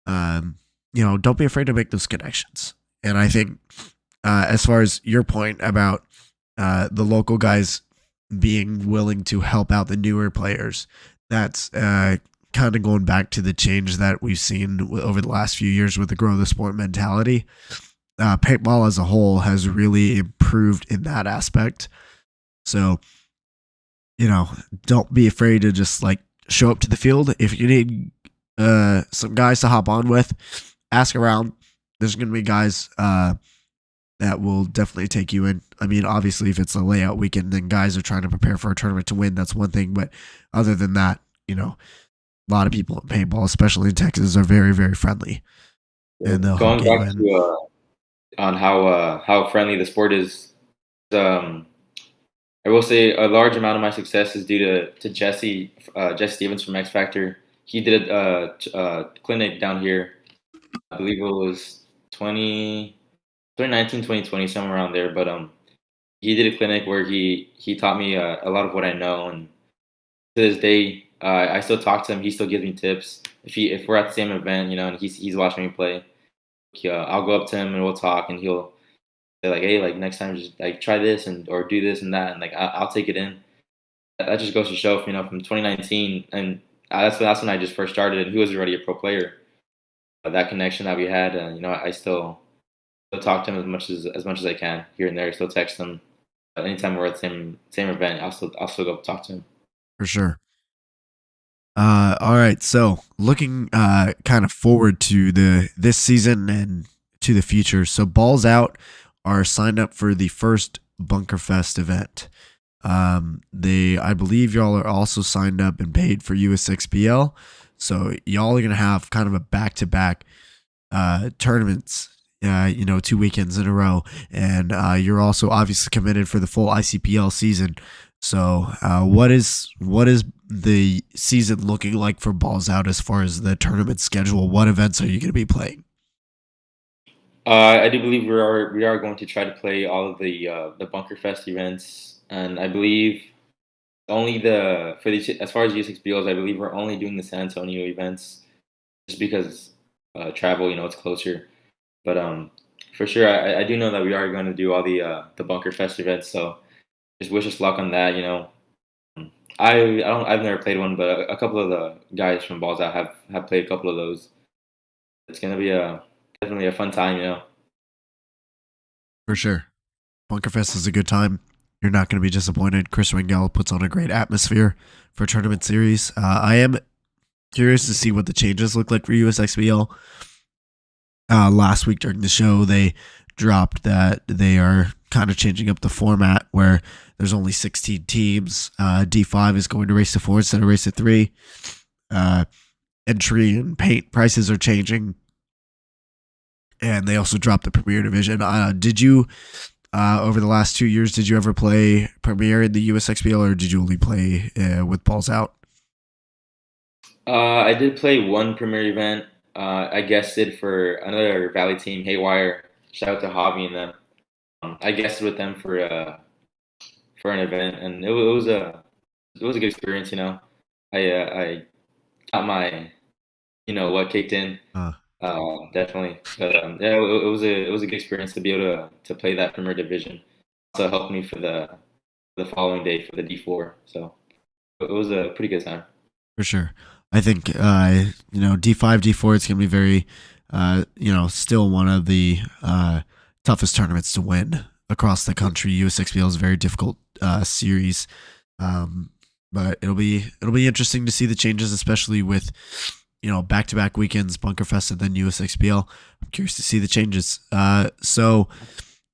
don't be afraid to make those connections. And I think, as far as your point about the local guys being willing to help out the newer players, that's kind of going back to the change that we've seen over the last few years with the grow the sport mentality. Paintball as a whole has really improved in that aspect. So, don't be afraid to just like show up to the field. If you need some guys to hop on with, ask around. There's going to be guys that will definitely take you in. I mean, obviously, if it's a layout weekend, then guys are trying to prepare for a tournament to win. That's one thing. But other than that, a lot of people in paintball, especially in Texas, are very, very friendly. And they'll Going get you back in. to on how friendly the sport is, I will say a large amount of my success is due to Jesse Stevens from X Factor. He did a clinic down here. I believe it was 2019, 2020, somewhere around there. But he did a clinic where he taught me a lot of what I know, and to this day, I still talk to him. He still gives me tips. If we're at the same event, and he's watching me play, I'll go up to him and we'll talk, and he'll say like, hey, like next time just like try this and or do this and that, and like I'll take it in. That just goes to show, from 2019, and that's when I just first started, and he was already a pro player. That connection that we had, I still talk to him as much as I can here and there. I still text him anytime we're at the same event. I'll still go talk to him. For sure. All right. So looking kind of forward to this season and to the future. So Balls Out are signed up for the first Bunkerfest event. I believe y'all are also signed up and paid for USXPL. So y'all are gonna have kind of a back-to-back tournaments. 2 weekends in a row, and you're also obviously committed for the full ICPL season. So, what is the season looking like for Balls Out as far as the tournament schedule? What events are you going to be playing? I do believe we are going to try to play all of the Bunkerfest events, and I believe only as far as USXBOs, I believe we're only doing the San Antonio events just because travel, it's closer. But for sure, I do know that we are going to do all the Bunkerfest events, so just wish us luck on that. I've never played one, but a couple of the guys from Balls Out have played a couple of those. It's gonna be definitely a fun time. For sure. Bunkerfest is a good time. You're not going to be disappointed. Chris Wengel puts on a great atmosphere for tournament series. I am curious to see what the changes look like for USXBL. Last week during the show, they dropped that they are kind of changing up the format where there's only 16 teams. D5 is going to race to 4 instead of race to 3. Entry and paint prices are changing. And they also dropped the Premier Division. Did you, over the last 2 years, did you ever play Premier in the USXBL, or did you only play with Balls Out? I did play one Premier event. I guested for another Valley team, Haywire. Shout out to Javi and them. I guested with them for an event, and it was a good experience. I got my what kicked in. Definitely, but yeah, it was a good experience to be able to play that Premier Division. Also helped me for the following day for the D4. So it was a pretty good time. For sure. I think, D5, D4, it's going to be very, still one of the toughest tournaments to win across the country. USXBL is a very difficult series. But it'll be interesting to see the changes, especially with, back-to-back weekends, Bunkerfest and then USXBL. I'm curious to see the changes. So,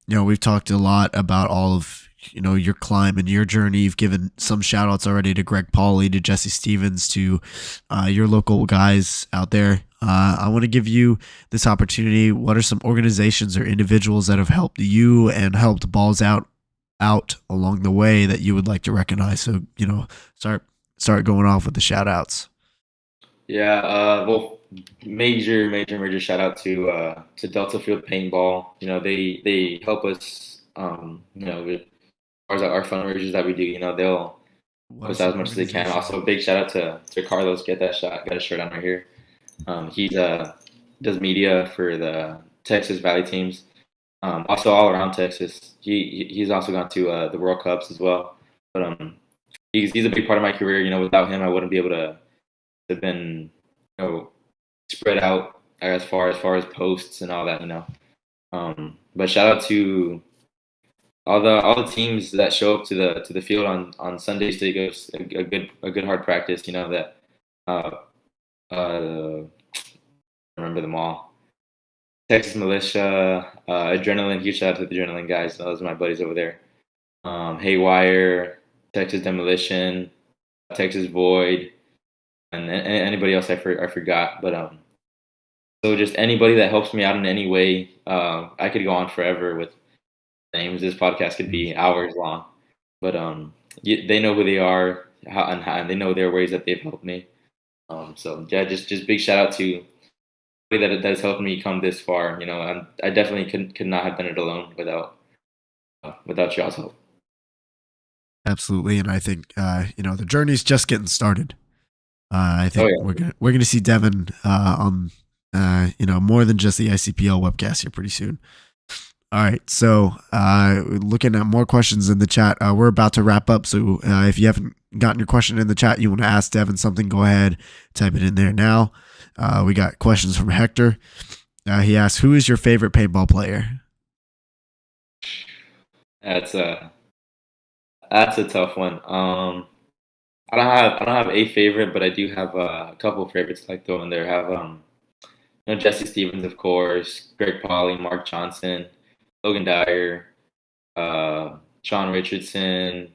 we've talked a lot about all of, your climb and your journey. You've given some shout outs already to Greg Pauly, to Jesse Stevens, to your local guys out there. I want to give you this opportunity. What are some organizations or individuals that have helped you and helped Balls Out along the way that you would like to recognize? So, start going off with the shout outs. Yeah, well, major shout out to Delta Field Paintball. They help us, with our fundraisers that we do. They'll help us out as much as they can. Also, big shout out to Carlos. Got a shirt on right here. He does media for the Texas Valley teams. Also all around Texas. He's also gone to the World Cups as well. But he's a big part of my career. Without him, I wouldn't be able to have been spread out as far as posts and all that. But shout out to all the teams that show up to the field on Sundays to give us a good hard practice. That remember them all. Texas Militia, Adrenaline. Huge shout out to the Adrenaline guys. Those are my buddies over there. Haywire, Texas Demolition, Texas Void, and anybody else I forgot. But so just anybody that helps me out in any way. I could go on forever with names. This podcast could be hours long, but they know who they are, and they know their ways that they've helped me. So yeah, just big shout out to way that it does help me come this far. I definitely could not have done it alone without y'all's help. Absolutely, and I think the journey's just getting started. I think Oh yeah. we're gonna see Devin on more than just the ICPL webcast here pretty soon. All right, so looking at more questions in the chat, we're about to wrap up. So if you haven't gotten your question in the chat, you want to ask Devin something, go ahead, type it in there now. We got questions from Hector. He asks, "Who is your favorite paintball player?" That's a tough one. I don't have a favorite, but I do have a couple of favorites I like throw in there. I have Jesse Stevens, of course, Greg Pauly, Mark Johnson, Logan Dyer, Sean Richardson,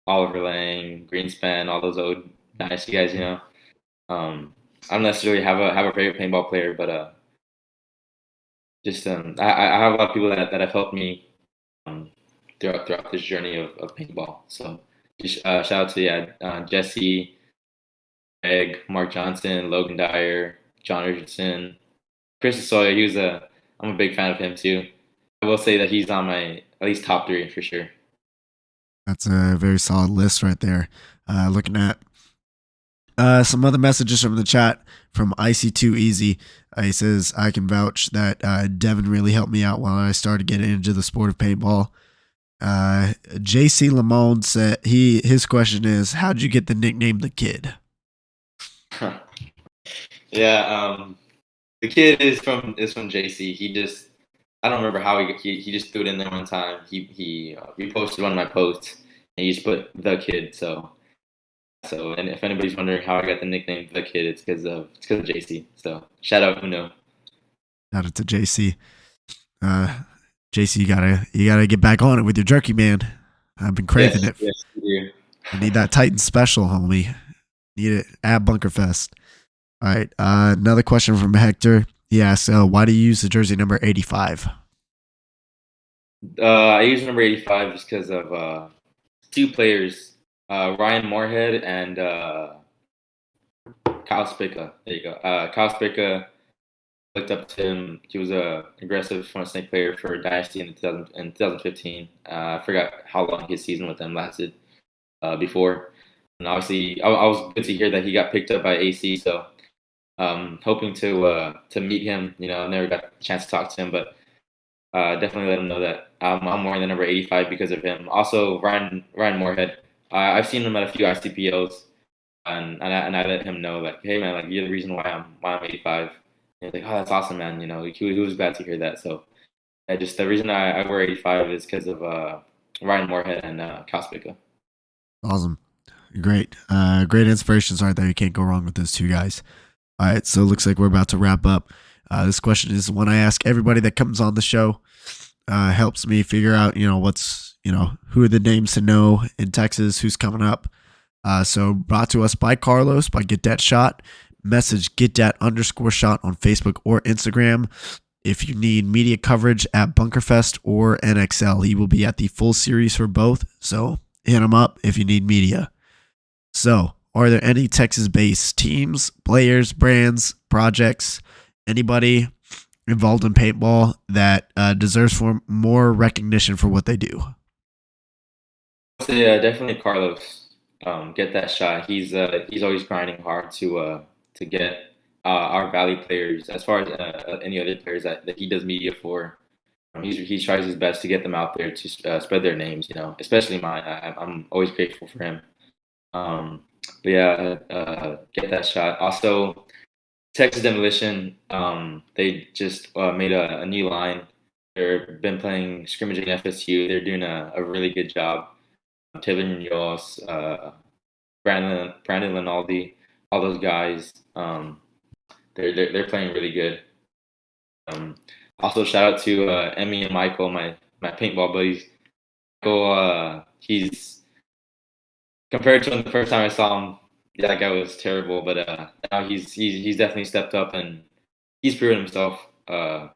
Oliver Lang, Greenspan, all those old dynasty guys. I don't necessarily have a favorite paintball player, but just I have a lot of people that have helped me um, throughout this journey of paintball. So just shout out to Jesse, Greg, Mark Johnson, Logan Dyer, John Richardson, Chris Sawyer. I'm a big fan of him too. I will say that he's on my at least top three for sure. That's a very solid list right there. Looking at some other messages from the chat from IC2 Easy. He says, "I can vouch that Devin really helped me out while I started getting into the sport of paintball." JC Lamone said his question is, "How did you get the nickname the Kid?" Yeah, the kid is from JC. I don't remember how he just threw it in there one time. He reposted one of my posts and he just put the kid. And if anybody's wondering how I got the nickname the Kid, it's because of JC. So shout out Uno. Shout out to JC. JC, you gotta get back on it with your jerky, man. I've been craving it. Yes, you do. I need that Titan special, homie. Need it at Bunkerfest. All right. Another question from Hector. He asks, "Why do you use the jersey number 85?" I use number 85 just because of two players, Ryan Moorhead and Kyle Spica. There you go. Kyle Spica, looked up to him. He was a aggressive front snake player for Dynasty in 2015. I forgot how long his season with them lasted before. And obviously, I was good to hear that he got picked up by AC. So hoping to meet him. I never got a chance to talk to him, but definitely let him know that I'm wearing the number 85 because of him. Also, Ryan Moorhead. I've seen him at a few ICPLs, and I let him know, like, hey man, like, you're the reason why I'm 85. And he's like, oh, that's awesome, man. He was glad to hear that. So just the reason I wear 85 is because of Ryan Moorhead and Kyle Spica. Awesome. Great. Great inspirations right there. You can't go wrong with those two guys. All right, so it looks like we're about to wrap up. This question is one I ask everybody that comes on the show. Helps me figure out, who are the names to know in Texas, who's coming up. So brought to us by Carlos, by Get That Shot. Message GetDat_shot on Facebook or Instagram. If you need media coverage at Bunkerfest or NXL, he will be at the full series for both. So hit him up if you need media. So, are there any Texas-based teams, players, brands, projects, anybody involved in paintball that deserves for more recognition for what they do? So yeah, definitely Carlos. Get That Shot. He's always grinding hard to get our Valley players, as far as any other players that he does media for. He tries his best to get them out there to spread their names. Especially mine. I'm always grateful for him. But yeah, Get That Shot. Also, Texas Demolition. They just made a new line. They've been playing scrimmaging FSU. They're doing a really good job. Taylor Munoz, Brandon Linaldi, all those guys. They're playing really good. Also, shout out to Emmy and Michael, my paintball buddies. Michael, he's, compared to him the first time I saw him, that guy was terrible. But now he's definitely stepped up and he's proven himself. Yeah,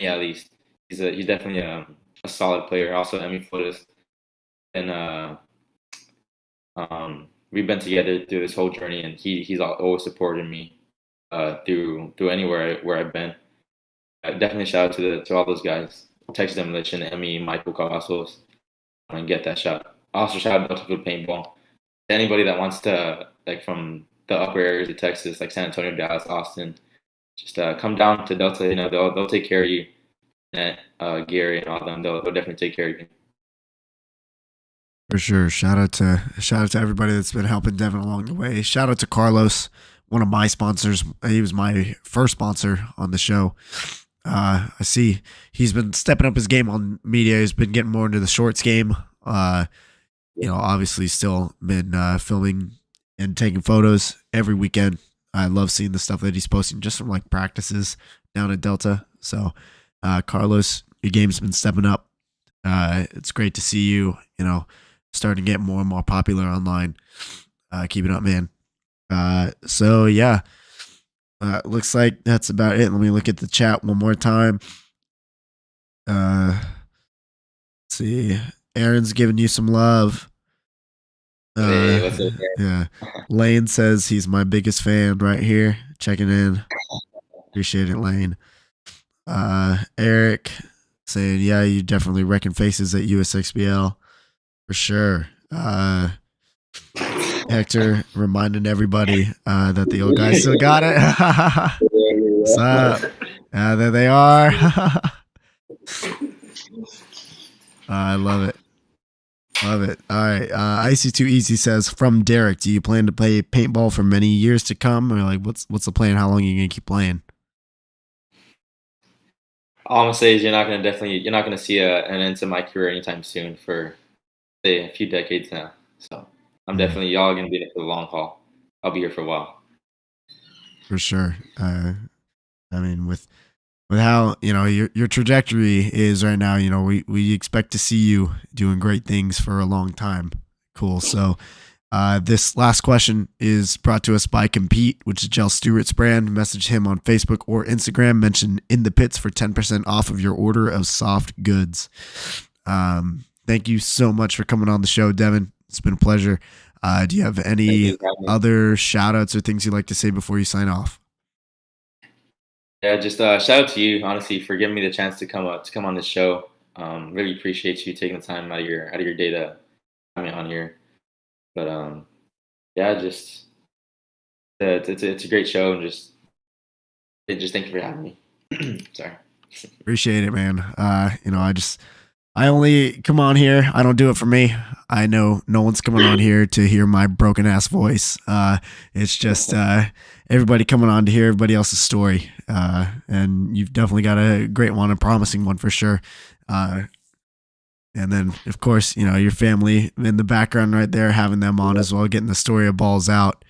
at least he's definitely a solid player. Also, Emmy Flores, and we've been together through this whole journey, and he's always supported me. through anywhere where I've been. Definitely shout out to all those guys, Texas Demolition, Emmy, Michael Cavazos, and get that shot. Also shout out to Delta Paintball. Anybody that wants to, like, from the upper areas of Texas, like San Antonio, Dallas, Austin, just come down to Delta. They'll take care of you. And Gary and all them, they'll definitely take care of you. For sure. Shout out to everybody that's been helping Devin along the way. Shout out to Carlos, one of my sponsors. He was my first sponsor on the show. I see he's been stepping up his game on media. He's been getting more into the shorts game. Obviously still been filming and taking photos every weekend. I love seeing the stuff that he's posting just from like practices down at Delta. So, Carlos, your game's been stepping up. It's great to see you, starting to get more and more popular online. Keep it up, man. Looks like that's about it. Let me look at the chat one more time. Let's see. Aaron's giving you some love. Hey, what's up, yeah. Lane says he's my biggest fan right here. Checking in. Appreciate it, Lane. Eric saying, yeah, you definitely reckon faces at USXBL for sure. Hector reminding everybody that the old guys still got it. What's up? There they are. I love it. Love it. All right. IC2 Easy says, from Derek, do you plan to play paintball for many years to come? Or like, what's the plan? How long are you going to keep playing? All I'm gonna say is you're not gonna see an end to my career anytime soon for, say, a few decades now. So I'm definitely, y'all gonna be there for the long haul. I'll be here for a while. For sure. I mean, with how your trajectory is right now, we expect to see you doing great things for a long time. Cool. So this last question is brought to us by Compete, which is Jell Stewart's brand. Message him on Facebook or Instagram. Mention In the Pits for 10% off of your order of soft goods. Thank you so much for coming on the show, Devin. It's been a pleasure. Do you have any other shout outs or things you'd like to say before you sign off? Yeah, just shout out to you, honestly, for giving me the chance to come on this show. Really appreciate you taking the time out of your day to have me on here. But it's a great show, and just thank you for having me. Sorry. Appreciate it, man. I only come on here. I don't do it for me. I know no one's coming on here to hear my broken ass voice. It's just everybody coming on to hear everybody else's story. And you've definitely got a great one, a promising one for sure. And then, of course, your family in the background right there, having them on as well, getting the story of Balls Out.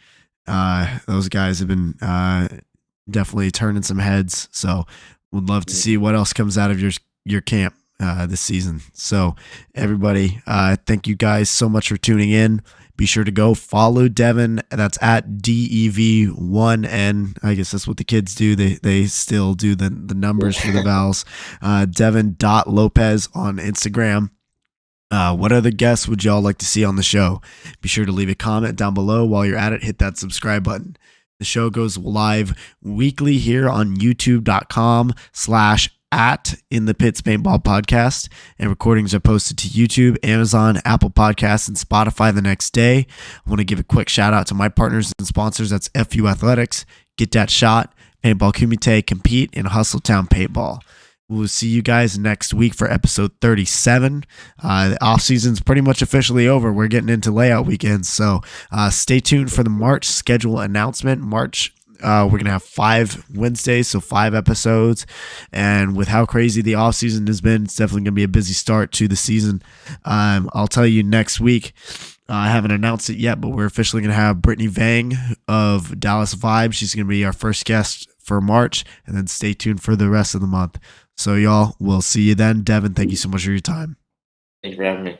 Those guys have been definitely turning some heads. So would love to see what else comes out of your camp this season. So everybody, thank you guys so much for tuning in. Be sure to go follow Devin. That's at DEV1N. I guess that's what the kids do. They still do the numbers for the vowels. Devin.Lopez on Instagram. What other guests would y'all like to see on the show? Be sure to leave a comment down below. While you're at it, hit that subscribe button. The show goes live weekly here on youtube.com/@inthepitspaintballpodcast, and recordings are posted to YouTube, Amazon, Apple Podcasts, and Spotify the next day. I want to give a quick shout out to my partners and sponsors. That's FUAthletics, Get That Shot, Paintball Kumite, Compete, and Hustletown Paintball. We'll see you guys next week for episode 37. The off season's pretty much officially over. We're getting into layout weekends, so stay tuned for the March schedule announcement. March, we're going to have 5 Wednesdays, so 5 episodes. And with how crazy the off season has been, it's definitely going to be a busy start to the season. I'll tell you next week. I haven't announced it yet, but we're officially going to have Brittany Vang of Dallas Vibe. She's going to be our first guest for March, and then stay tuned for the rest of the month. So y'all, we'll see you then. Devin, thank you so much for your time. Thank you for having me.